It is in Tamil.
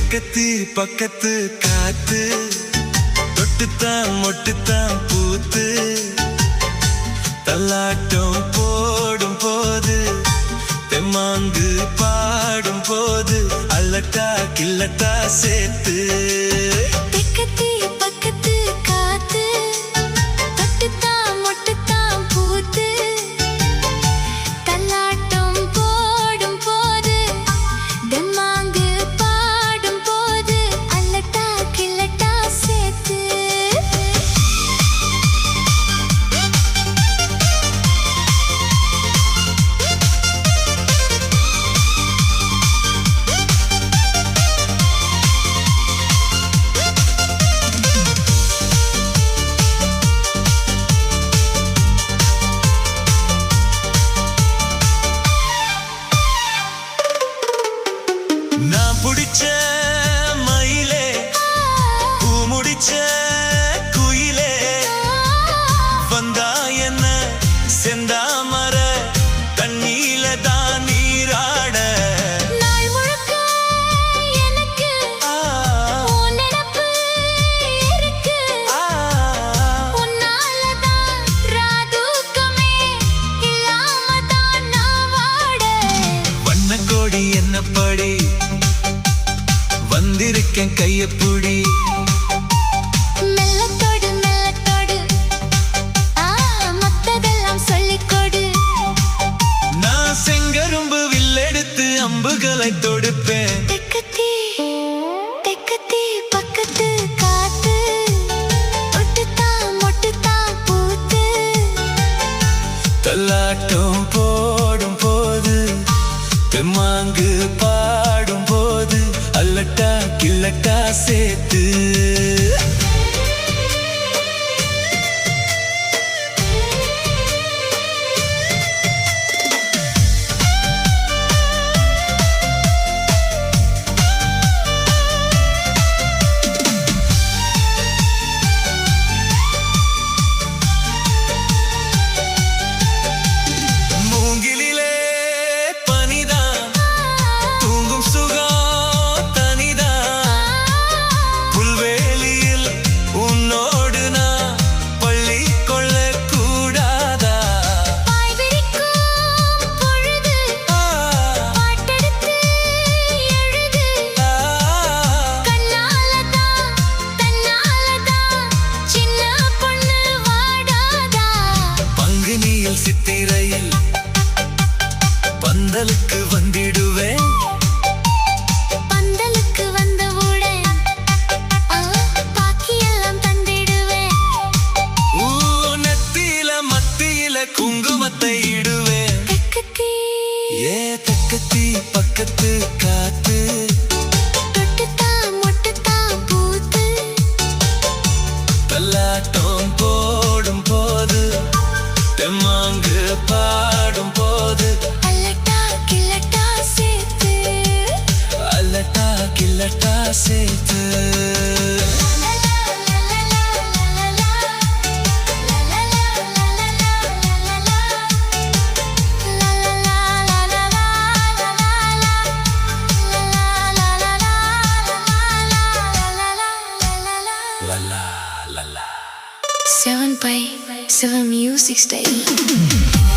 பக்கத்து பக்கத்து காத்து தொட்டுத்தான் மொட்டுத்தான் பூத்து தள்ளாட்டம் போடும் போது தெம்மாங்கு பாடும் போது அல்லட்டா கில்லட்டா சேர்த்து புடிச்ச மயிலே பூ முடிச்ச குயிலே வந்தா என்ன செந்தாமர தண்ணீல தான் நீராட நாள் முழுக்க எனக்கு உன் நினைப்பு இருக்கு உன்னாலதான் ராதூக்கமே இல்லாம தான் நான் வாட வண்ணக்கோடி என்ன படி வந்திருக்கேன் கையப்புடி மெல்லத்தோடு மெல்லத்தோடு மத்ததெல்லாம் சொல்லிக்கொடு நான் செங்கரும்பு வில்லெடுத்து அம்புகளை தொடுப்பேன் தெக்கத்தி தெக்கத்தி பக்கத்து காத்து ஒட்டுத்தான் மொட்டுத்தான் பூத்து தள்ளாட்டம் போடும் போது தெம்மாங்கு பாடும் போது அல்லட்டா கில்லட்டா சேர்த்து சித்திரையில் பந்தலுக்கு வந்திடுவேன் பந்தலுக்கு வந்தவுடன் பாக்கியெல்லாம் தந்திடுவேன் நெத்தியில மத்தியில குங்குமத்தை இடுவேன் ஏ தக்கத்தி பக்கத்து காத்து தொட்டுத்தான் மொட்டுத்தான் பூத்து தள்ளாட்டம் போடும் போது தெம்மாங்கு பாடும் போது அல்லட்டா கில்லட்டா சேர்த்து அல்லட்டா கில்லட்டா சேர்த்து la la la la 7 by 7 Music Style